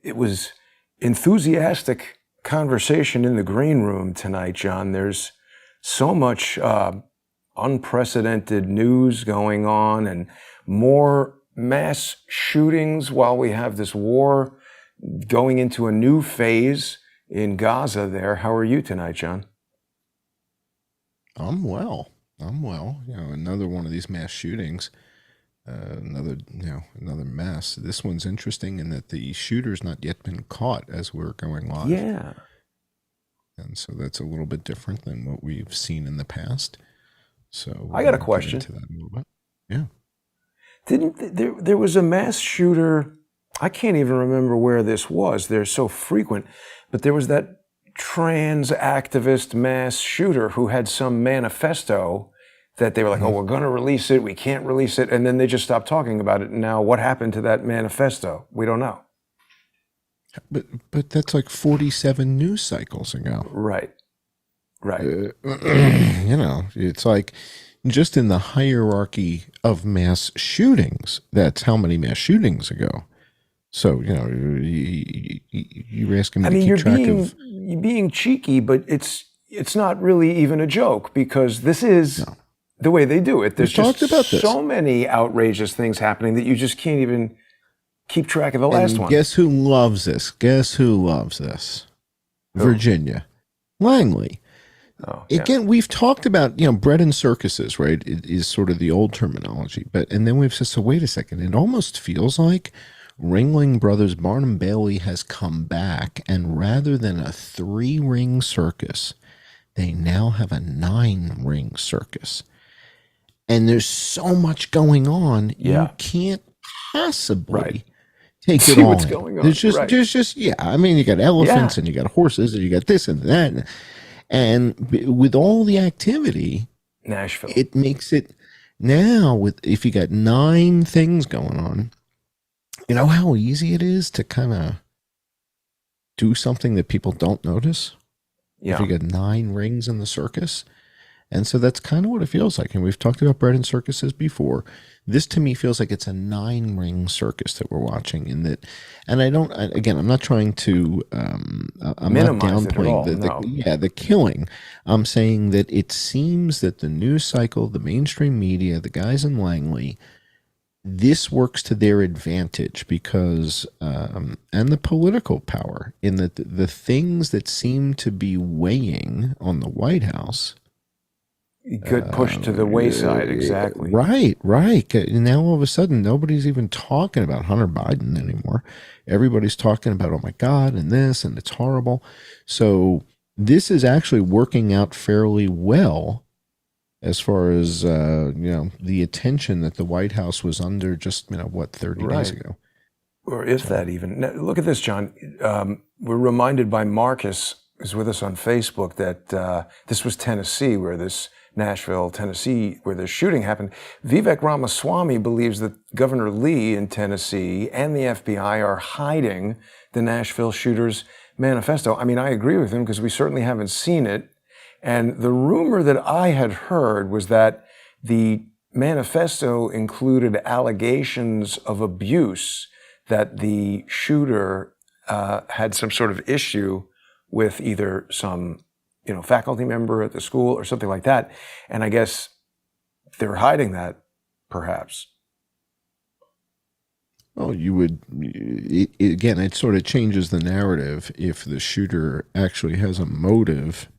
it was enthusiastic conversation in the green room tonight, John. There's so much unprecedented news going on and more mass shootings while we have this war going into a new phase in Gaza there. How are you tonight, John? I'm well. Another one of these mass shootings, another mess. This one's interesting in that the shooter's not yet been caught as we're going live. Yeah. And so that's a little bit different than what we've seen in the past. So I got a question. Get into that a little bit. Yeah. There was a mass shooter, I can't even remember where this was. They're so frequent, but there was that trans activist mass shooter who had some manifesto that they were like, oh, we're going to release it, we can't release it, and then they just stopped talking about it. And now what happened to that manifesto? We don't know. But that's like 47 news cycles ago. Right. It's like just in the hierarchy of mass shootings, that's how many mass shootings ago. So, you're asking me to keep track of... You're being cheeky, but it's not really even a joke because this is the way they do it. There's just so many outrageous things happening that you just can't even keep track of the last one. Guess who loves this? Virginia. Langley. Oh, yeah. Again, we've talked about, bread and circuses, right? It is sort of the old terminology. And then we've said, so wait a second. It almost feels like Ringling Brothers Barnum Bailey has come back, and rather than a 3-ring circus, they now have a 9-ring circus. And there's so much going on, you can't possibly take it all. What's going on. There's just you got elephants and you got horses and you got this and that. And with all the activity, Nashville, it makes it now if you got 9 things going on, you know how easy it is to kind of do something that people don't notice? Yeah. If you got 9 rings in the circus. And so that's kind of what it feels like. And we've talked about bread and circuses before. This to me feels like it's a 9-ring circus that we're watching. I'm not trying to, I'm minimize not downplaying the killing. I'm saying that it seems that the news cycle, the mainstream media, the guys in Langley, this works to their advantage because, and the political power in that the things that seem to be weighing on the White House get pushed to the wayside. Exactly. Right. And now all of a sudden, nobody's even talking about Hunter Biden anymore. Everybody's talking about, oh my God, and this, and it's horrible. So this is actually working out fairly well as far as, the attention that the White House was under just, 30 days ago. Or if that even. Now, look at this, John. We're reminded by Marcus, who's with us on Facebook, that this was Tennessee, Nashville, Tennessee, where the shooting happened. Vivek Ramaswamy believes that Governor Lee in Tennessee and the FBI are hiding the Nashville shooter's manifesto. I mean, I agree with him because we certainly haven't seen it. And the rumor that I had heard was that the manifesto included allegations of abuse, that the shooter had some sort of issue with either some faculty member at the school or something like that. And I guess they're hiding that, perhaps. Well, it sort of changes the narrative if the shooter actually has a motive.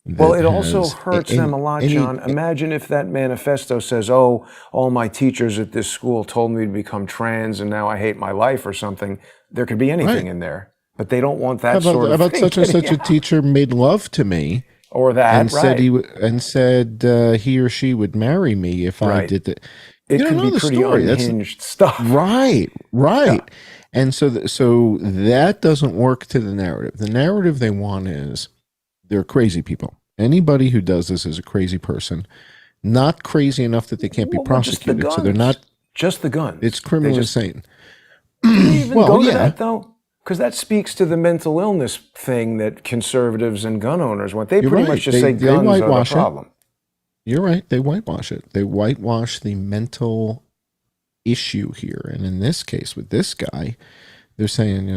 Well, it also hurts them a lot, John. Imagine if that manifesto says, oh, all my teachers at this school told me to become trans and now I hate my life or something. There could be anything in there. But they don't want that sort of about thing. Such and such a teacher made love to me, or that, and said he or she would marry me if I did that. It could be pretty unhinged stuff. Right. Yeah. And so that doesn't work to the narrative. The narrative they want is they're crazy people. Anybody who does this is a crazy person, not crazy enough that they can't be prosecuted. So they're not just the guns. It's criminally insane. Do you even go to that though? Because that speaks to the mental illness thing that conservatives and gun owners want. They pretty much just say guns are the problem. You're right. They whitewash it. They whitewash the mental issue here. And in this case, with this guy, they're saying,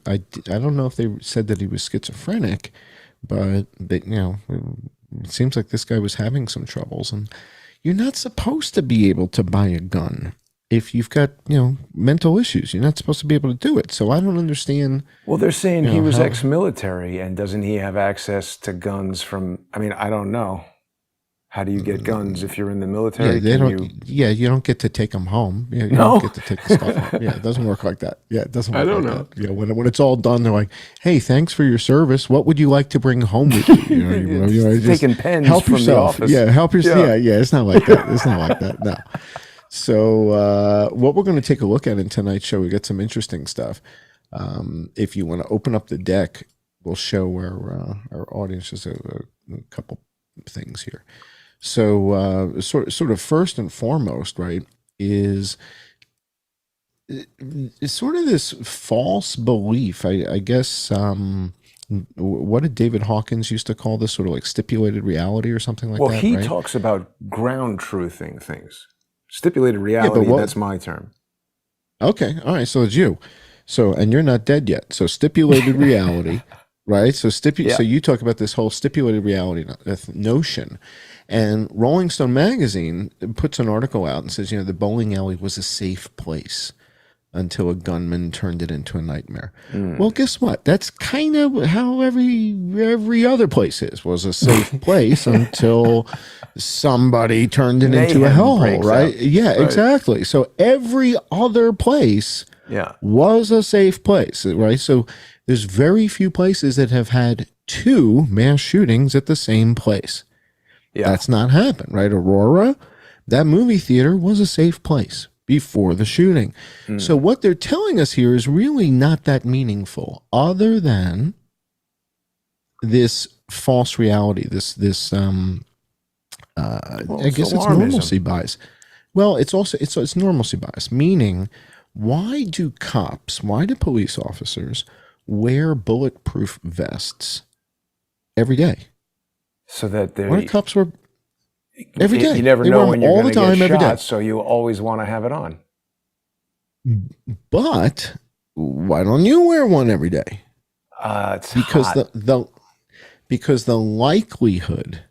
I don't know if they said that he was schizophrenic, but that, it seems like this guy was having some troubles. And you're not supposed to be able to buy a gun if you've got, mental issues. You're not supposed to be able to do it. So I don't understand. Well, they're saying he was ex-military, and doesn't he have access to guns from, I mean, I don't know. How do you get guns if you're in the military? You don't get to take them home. You don't get to take the stuff home. Yeah, it doesn't work like that. Yeah, it doesn't work like that. When it's all done, they're like, hey, thanks for your service. What would you like to bring home with you? Just taking pens help from yourself. the office. Yeah, help yourself. Yeah, it's not like that. It's not like that, no. So what we're going to take a look at in tonight's show, we got some interesting stuff. If you want to open up the deck, we'll show our audience just a couple things here. So sort of first and foremost, right, is sort of this false belief. I guess what did David Hawkins used to call this, sort of like stipulated reality or something like that? Well, he talks about ground truthing things. Stipulated reality, that's my term. Okay, all right, so it's you. So, and you're not dead yet. So stipulated reality, right? So so you talk about this whole stipulated reality notion. And Rolling Stone magazine puts an article out and says, the bowling alley was a safe place until a gunman turned it into a nightmare. Well, guess what? That's kind of how every other place was a safe place until somebody turned it into a hellhole, right? Yeah, right. Exactly. So every other place was a safe place, right? So there's very few places that have had 2 mass shootings at the same place. Yeah. That's not happened, right? Aurora, that movie theater was a safe place before the shooting. So what they're telling us here is really not that meaningful, other than this false reality, this I guess it's normalcy bias. Well, it's normalcy bias, meaning why do police officers wear bulletproof vests every day? So that why do cops wear every day? You never know when you're going to get shot, every day. So you always want to have it on. But why don't you wear one every day? It's because hot. because the likelihood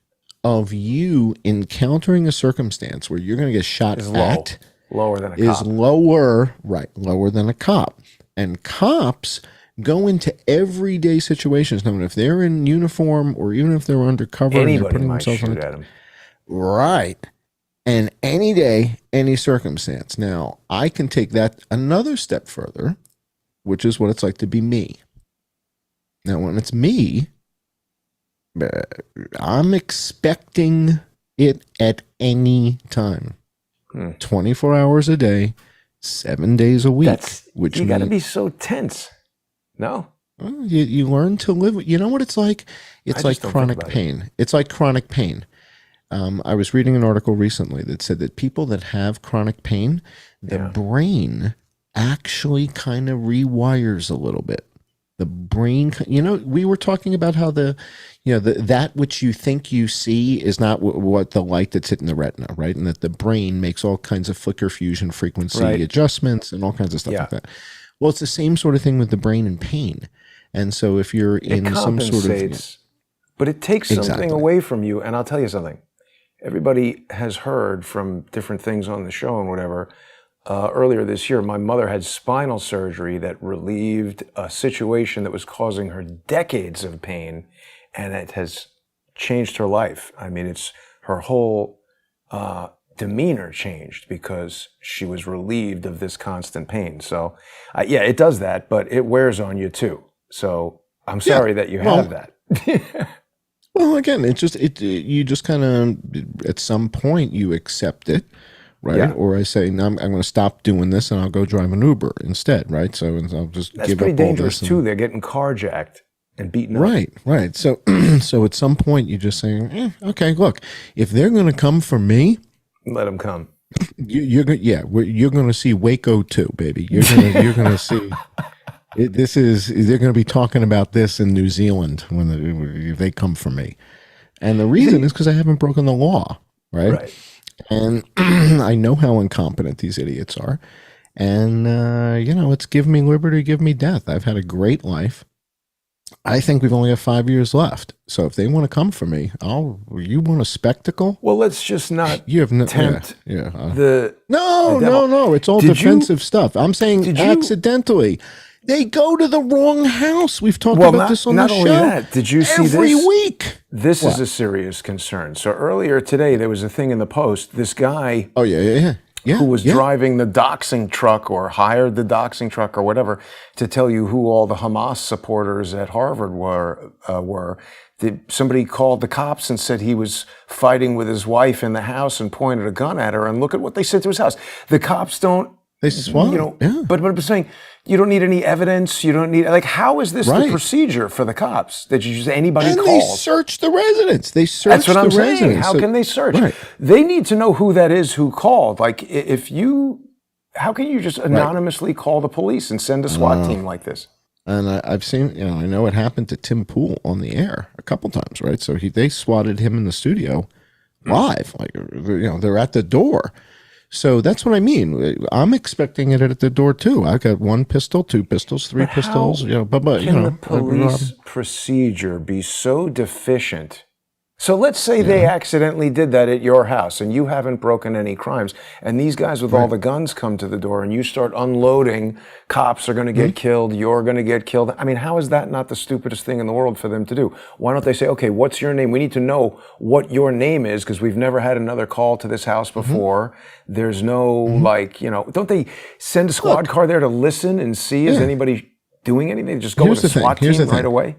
of you encountering a circumstance where you're going to get shot lower than a cop. Is lower than a cop. And cops go into everyday situations, knowing if they're in uniform or even if they're undercover, anybody and they're putting might themselves shoot on at them. Right. And any day, any circumstance. Now, I can take that another step further, which is what it's like to be me. Now, when it's me, I'm expecting it at any time. 24 hours a day, 7 days a week. You got to be so tense. No? You learn to live. You know what it's like? It's like chronic pain. It's like chronic pain. I was reading an article recently that said that people that have chronic pain, the brain actually kind of rewires a little bit. The brain, we were talking about how that which you think you see is not what the light that's hitting the retina, right? And that the brain makes all kinds of flicker fusion frequency adjustments and all kinds of stuff like that. Well, it's the same sort of thing with the brain and pain. And so if you're in some sort of... But it takes something away from you. And I'll tell you something. Everybody has heard from different things on the show and whatever. Earlier this year, my mother had spinal surgery that relieved a situation that was causing her decades of pain, and it has changed her life. I mean, it's her whole demeanor changed because she was relieved of this constant pain. So, it does that, but it wears on you too. So I'm sorry that you have that. Well, again, you just kind of, at some point, you accept it. Right. Yeah. Or I say, no, I'm going to stop doing this and I'll go drive an Uber instead. Right. So I'll just give up all this. That's pretty dangerous too. They're getting carjacked and beaten up. Right. So, so at some point you just say, okay, look, if they're going to come for me, let them come. You're going to see Waco 2, baby. You're going to see. They're going to be talking about this in New Zealand if they come for me. And the reason is because I haven't broken the law. Right. Right. And I know how incompetent these idiots are. And, it's give me liberty, give me death. I've had a great life. I think we've only got 5 years left. So if they want to come for me, you want a spectacle? Well, let's just not tempt the No. It's all defensive stuff. I'm saying accidentally. They go to the wrong house. We've talked about this on the show. Not only that, did you see this? Every week. This is a serious concern. So earlier today, there was a thing in the Post. This guy who was driving the doxing truck or hired the doxing truck or whatever to tell you who all the Hamas supporters at Harvard were. Somebody called the cops and said he was fighting with his wife in the house and pointed a gun at her. And look at what they said to his house. The cops don't. They swung. But I'm saying you don't need any evidence. You don't need how is this the procedure for the cops that you just anybody calls? They search the residence. That's what I'm saying. How can they search? Right. They need to know who that is who called. How can you just anonymously call the police and send a SWAT team like this? And I've seen, I know it happened to Tim Pool on the air a couple times, right? So they swatted him in the studio live, they're at the door. So that's what I mean. I'm expecting it at the door too. I got 1 pistol, 2 pistols, 3 pistols. Can the police procedure be so deficient? So let's say they accidentally did that at your house and you haven't broken any crimes, and these guys with all the guns come to the door and you start unloading. Cops are going to get killed. You're going to get killed. I mean, how is that not the stupidest thing in the world for them to do? Why don't they say, okay, what's your name? We need to know what your name is because we've never had another call to this house before. There's no don't they send a squad car there to listen and see is anybody doing anything? They just go with a SWAT team right away?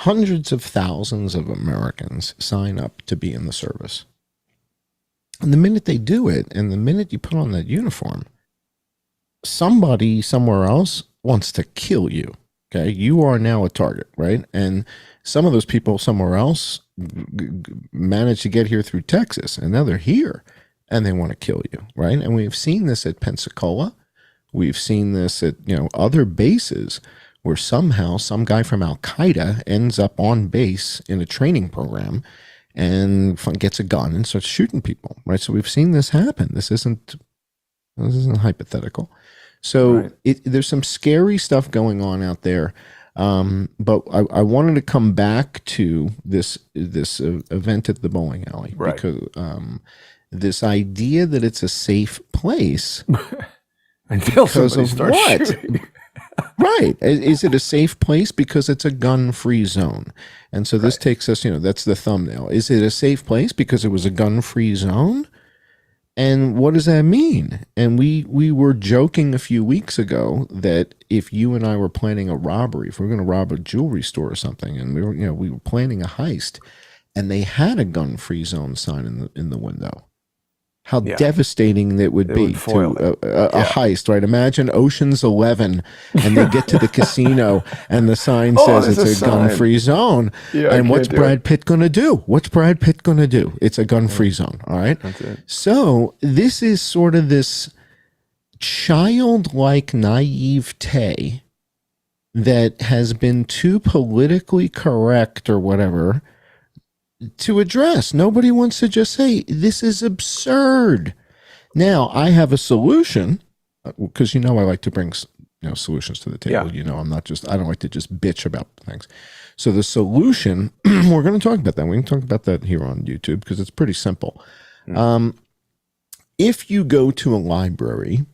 Hundreds of thousands of Americans sign up to be in the service. And the minute they do it, and the minute you put on that uniform, somebody somewhere else wants to kill you. Okay, you are now a target, right? And some of those people somewhere else managed to get here through Texas, and now they're here, and they want to kill you, right? And we've seen this at Pensacola. We've seen this at other bases where somehow some guy from Al-Qaeda ends up on base in a training program and gets a gun and starts shooting people, right? So we've seen this happen. This isn't hypothetical. So there's some scary stuff going on out there. But I wanted to come back to this event at the bowling alley because this idea that it's a safe place until somebody starts shooting. Right. Is it a safe place? Because it's a gun-free zone. And so this takes us, that's the thumbnail. Is it a safe place because it was a gun-free zone? And what does that mean? And we were joking a few weeks ago that if you and I were planning a robbery, if we were going to rob a jewelry store or something, and we were planning a heist, and they had a gun-free zone sign in the window, how devastating that would be to a heist, right? Imagine Ocean's 11 and they get to the casino and the sign says it's a gun-free zone. Yeah, and what's Brad Pitt going to do? What's Brad Pitt going to do? It's a gun-free zone, all right? So this is sort of this childlike naivete that has been too politically correct or whatever to address. Nobody wants to just say, this is absurd. Now, I have a solution, because I like to bring solutions to the table. I don't like to just bitch about things. So the solution, we're going to talk about that. We can talk about that here on YouTube because it's pretty simple. If you go to a library,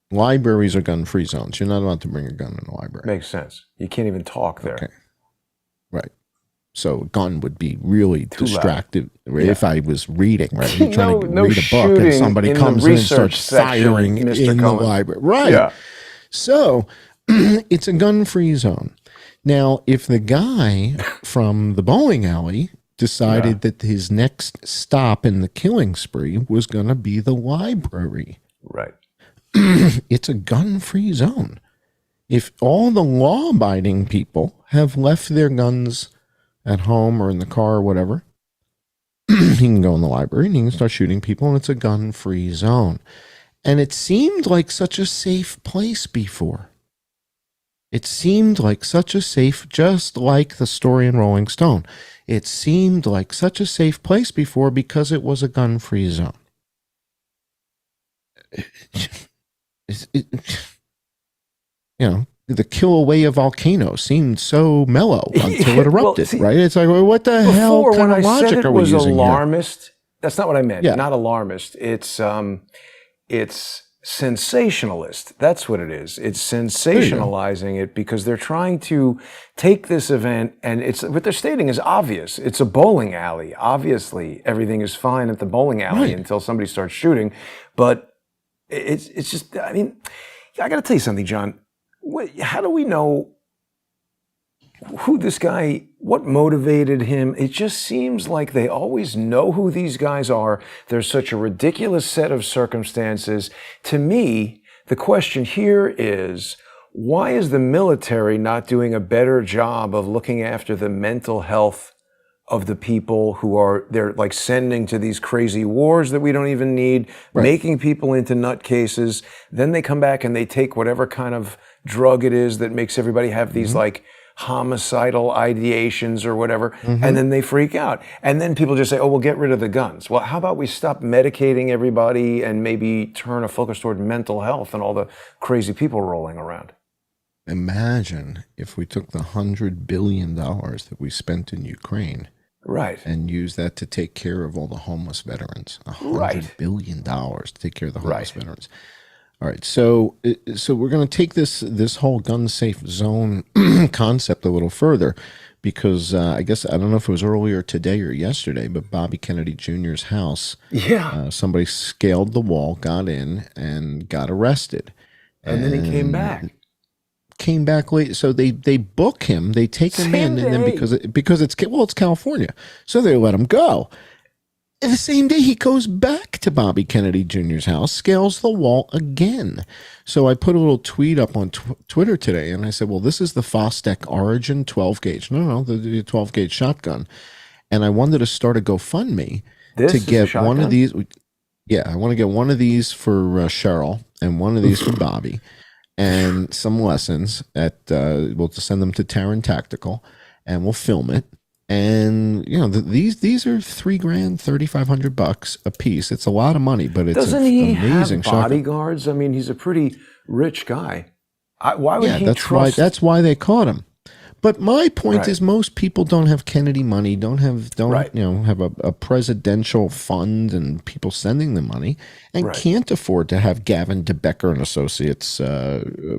libraries are gun-free zones. You're not allowed to bring a gun in a library. Makes sense. You can't even talk there. Okay. Right. So a gun would be really distractive if I was reading, right? You're trying to read a book and somebody comes in and starts firing in the library. Right. Yeah. So it's a gun-free zone. Now, if the guy from the bowling alley decided that his next stop in the killing spree was going to be the library. Right. It's a gun-free zone. If all the law-abiding people have left their guns at home or in the car or whatever, he can go in the library and he can start shooting people, and it's a gun-free zone. And it seemed like such a safe place before. It seemed like such a safe, just like the story in Rolling Stone. It seemed like such a safe place before because it was a gun-free zone. you know, the Kilauea volcano seemed so mellow until it erupted, see, right? It's like, well, what the hell kind of logic are we using alarmist, here? That's not what I meant. Yeah. Not alarmist. It's sensationalist. That's what it is. It's sensationalizing it because they're trying to take this event, and it's what they're stating is obvious. It's a bowling alley. Obviously, everything is fine at the bowling alley until somebody starts shooting. But it's just, I mean, I got to tell you something, John. How do we know who this guy, what motivated him? It just seems like they always know who these guys are. There's such a ridiculous set of circumstances. To me, the question here is, why is the military not doing a better job of looking after the mental health of the people who they're like sending to these crazy wars that we don't even need, making people into nutcases. Then they come back and they take whatever kind of drug it is that makes everybody have these like homicidal ideations or whatever, and then they freak out. And then people just say, oh, we'll get rid of the guns. Well, how about we stop medicating everybody and maybe turn a focus toward mental health and all the crazy people rolling around? Imagine if we took the $100 billion that we spent in Ukraine and used that to take care of all the homeless veterans. $100 billion to take care of the homeless veterans. All right, so we're going to take this whole gun safe zone concept a little further, because I guess, I don't know if it was earlier today or yesterday, but Bobby Kennedy Jr.'s house, somebody scaled the wall, got in, and got arrested. And then he came back. Came back late, so they book him, they take him in, and then because it's California, so they let him go. And the same day he goes back to Bobby Kennedy Jr.'s house, scales the wall again. So I put a little tweet up on Twitter today, and I said, well, this is the Fostech Origin 12 gauge. No, the 12 gauge shotgun. And I wanted to start a GoFundMe to get one of these. Yeah, I want to get one of these for Cheryl and one of these for Bobby, and some lessons we'll send them to Taryn Tactical, and we'll film it. And you know, these are $3,000, $3,500 a piece. It's a lot of money, but it's doesn't he amazing have bodyguards? I mean, he's a pretty rich guy. Why would he trust? That's why they caught him. But my point is, most people don't have Kennedy money, don't have a presidential fund and people sending them money, and can't afford to have Gavin DeBecker and Associates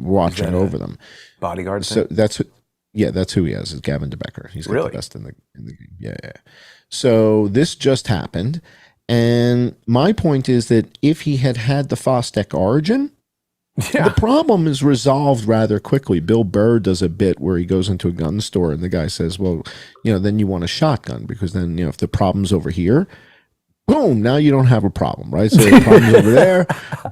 watching over them. Bodyguards. So that's who he has, is Gavin DeBecker. He's got the best in the game. Yeah. So this just happened, and my point is that if he had the Fostech Origin, the problem is resolved rather quickly. Bill Burr does a bit where he goes into a gun store and the guy says, well, then you want a shotgun, because then, if the problem's over here, boom, now you don't have a problem, right? So the problem's over there,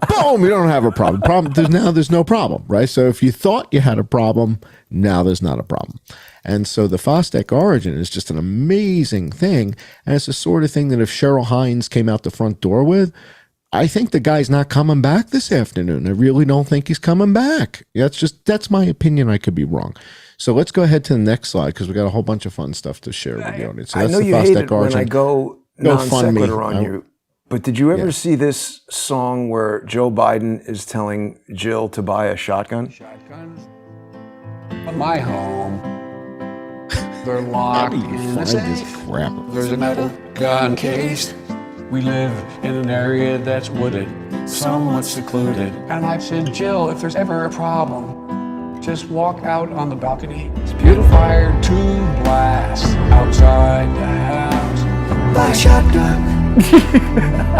boom, you don't have a problem. There's no problem, right? So if you thought you had a problem, now there's not a problem. And so the Fostech Origin is just an amazing thing. And it's the sort of thing that if Cheryl Hines came out the front door with, I think the guy's not coming back this afternoon. I really don't think he's coming back. That's my opinion. I could be wrong. So let's go ahead to the next slide, because we got a whole bunch of fun stuff to share with the audience. So I know you hate it when I go non sequitur on you, but did you ever see this song where Joe Biden is telling Jill to buy a shotgun? Shotgun. My home. They're locked in a safe. There's a metal gun case. We live in an area that's wooded, somewhat secluded. And I said, Jill, if there's ever a problem, just walk out on the balcony. It's beautiful. Fire to blast outside the house. Buy a shotgun.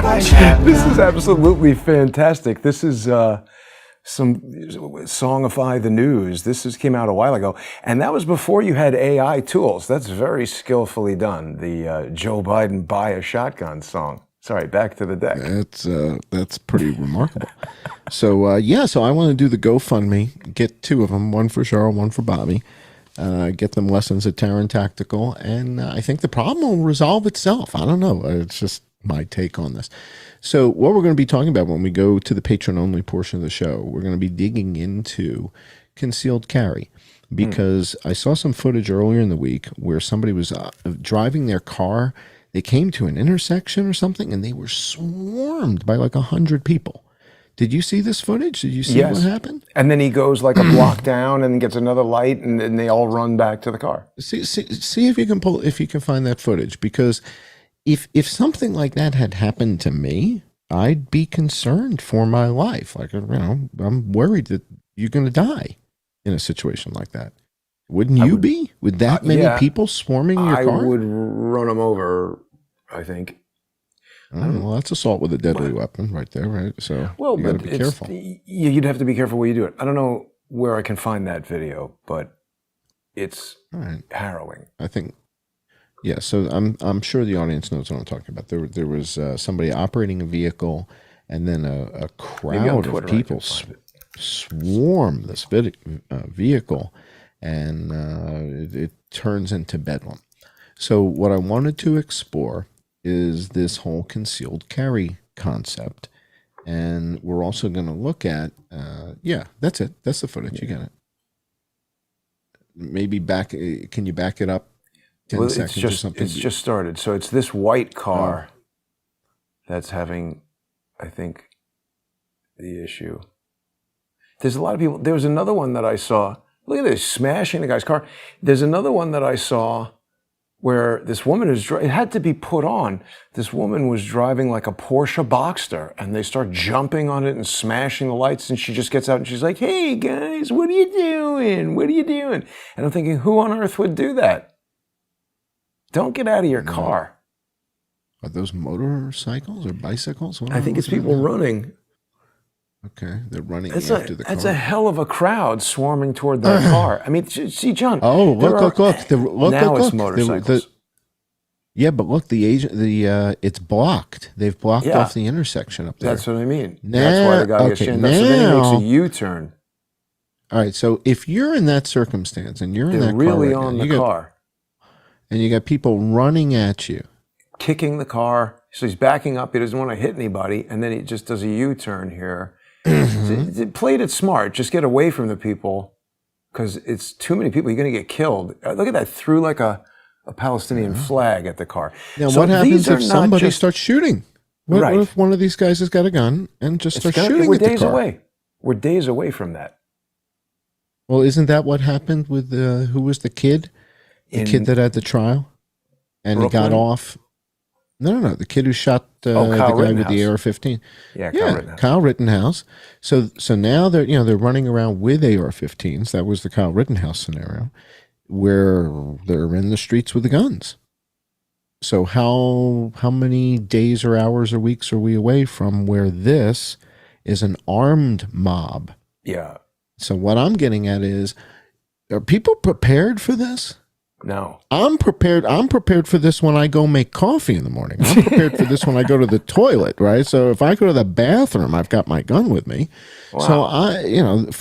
Buy a shotgun. This is absolutely fantastic. This is some Songify the News. This came out a while ago, and that was before you had AI tools. That's very skillfully done. The Joe Biden buy a shotgun song. Sorry, back to the deck. That's pretty remarkable. So so I want to do the GoFundMe, get two of them, one for Cheryl, one for Bobby, get them lessons at Taryn Tactical, and I think the problem will resolve itself. I don't know. It's just my take on this. So what we're going to be talking about when we go to the patron-only portion of the show, we're going to be digging into concealed carry, because I saw some footage earlier in the week where somebody was driving their car. They came to an intersection or something, and they were swarmed by like 100 people. Did you see this footage? Did you see Yes. what happened? And then he goes like a block down and gets another light, and then they all run back to the car. See if you can find that footage, because if something like that had happened to me, I'd be concerned for my life. Like, I'm worried that you're going to die in a situation like that. Wouldn't you be? With that many people swarming your car? I would run them over, I think. Well, that's assault with a deadly weapon right there, right? So you got to be careful. You'd have to be careful where you do it. I don't know where I can find that video, but it's harrowing. I think, yeah. So I'm sure the audience knows what I'm talking about. There was somebody operating a vehicle, and then a crowd of people swarm this vehicle, and it turns into bedlam. So what I wanted to explore is this whole concealed carry concept. And we're also going to look at, that's it. That's the footage. You got it. Maybe can you back it up 10 seconds or something? It's just started. So it's this white car that's having, I think, the issue. There's a lot of people. There was another one that I saw. Look at this, smashing the guy's car. There's another one that I saw where this woman it had to be put on. This woman was driving like a Porsche Boxster, and they start jumping on it and smashing the lights, and she just gets out and she's like, "Hey guys, what are you doing? What are you doing?" And I'm thinking, who on earth would do that? Don't get out of your car. Are those motorcycles or bicycles? I think it's people running. Okay, they're running after the car. That's a hell of a crowd swarming toward that car. I mean, see, John. Oh, look! Now it's motorcycles. Yeah, but look, it's blocked. They've blocked off the intersection up there. That's what I mean. That's why the guy gets chained up. So then he makes a U-turn. All right, so if you're in that circumstance and you're in that really car, on the car, and you got people running at you, kicking the car. So he's backing up. He doesn't want to hit anybody, and then he just does a U-turn here. So played it smart. Just get away from the people, because it's too many people. You're going to get killed. Look at that. Threw like a Palestinian flag at the car. Now, so what happens if somebody starts shooting? What if one of these guys has got a gun and just starts shooting at the car? We're days away. We're days away from that. Well, isn't that what happened with who was the kid? The kid that had the trial? And Brooklyn? He got off. No. The kid who shot the guy with the AR-15. Yeah, Kyle Rittenhouse. So now they're running around with AR-15s. That was the Kyle Rittenhouse scenario, where they're in the streets with the guns. So how many days or hours or weeks are we away from where this is an armed mob? Yeah. So what I'm getting at is, are people prepared for this? No. I'm prepared for this when I go make coffee in the morning. I'm prepared for this when I go to the toilet, right? So if I go to the bathroom, I've got my gun with me. Wow. So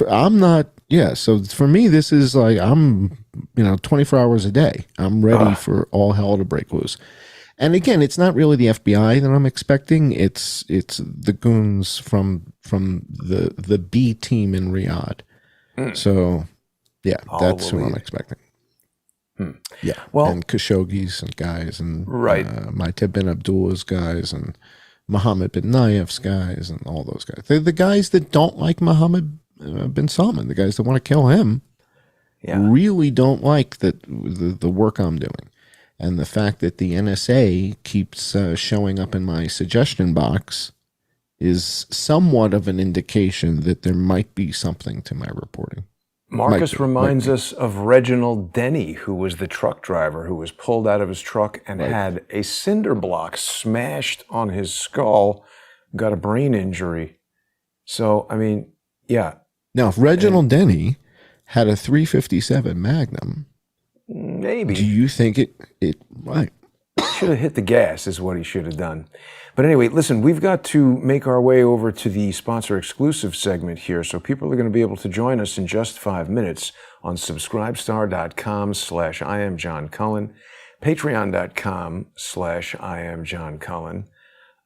I'm not, so for me, this is like, I'm, 24 hours a day. I'm ready for all hell to break loose. And again, it's not really the FBI that I'm expecting. It's the goons from the B team in Riyadh. So that's who I'm expecting. Yeah, well, and Khashoggi's and guys, and Maite bin Abdullah's guys, and Mohammed bin Nayef's guys, and all those guys. They're the guys that don't like Mohammed bin Salman. The guys that want to kill him really don't like the work I'm doing, and the fact that the NSA keeps showing up in my suggestion box is somewhat of an indication that there might be something to my reporting. Marcus reminds us of Reginald Denny, who was the truck driver who was pulled out of his truck and had a cinder block smashed on his skull, got a brain injury. So, I mean, yeah. Now, if Reginald Denny had a .357 Magnum, maybe. Do you think it might? Should have hit the gas is what he should have done. But anyway, listen, we've got to make our way over to the sponsor exclusive segment here. So people are going to be able to join us in just 5 minutes on subscribestar.com/IamJohnCullen, patreon.com/IamJohnCullen,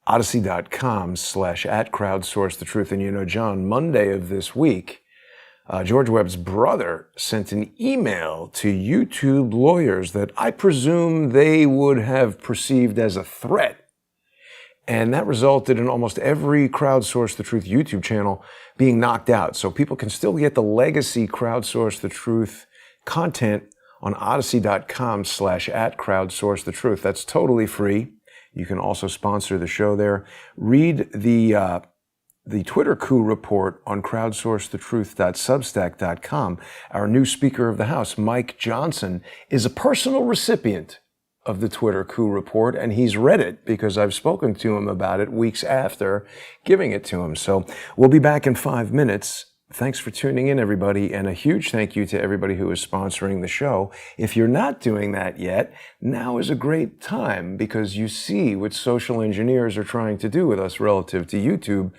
odyssey.com/@crowdsourcethetruth. And John, Monday of this week, George Webb's brother sent an email to YouTube lawyers that I presume they would have perceived as a threat. And that resulted in almost every Crowdsource the Truth YouTube channel being knocked out. So people can still get the legacy Crowdsource the Truth content on odyssey.com/@crowdsourcethetruth. That's totally free. You can also sponsor the show there. Read the Twitter coup report on crowdsourcethetruth.substack.com. Our new Speaker of the House, Mike Johnson, is a personal recipient of the Twitter coup report, and he's read it because I've spoken to him about it weeks after giving it to him. So we'll be back in 5 minutes. Thanks for tuning in, everybody, and a huge thank you to everybody who is sponsoring the show. If you're not doing that yet, now is a great time because you see what social engineers are trying to do with us relative to YouTube.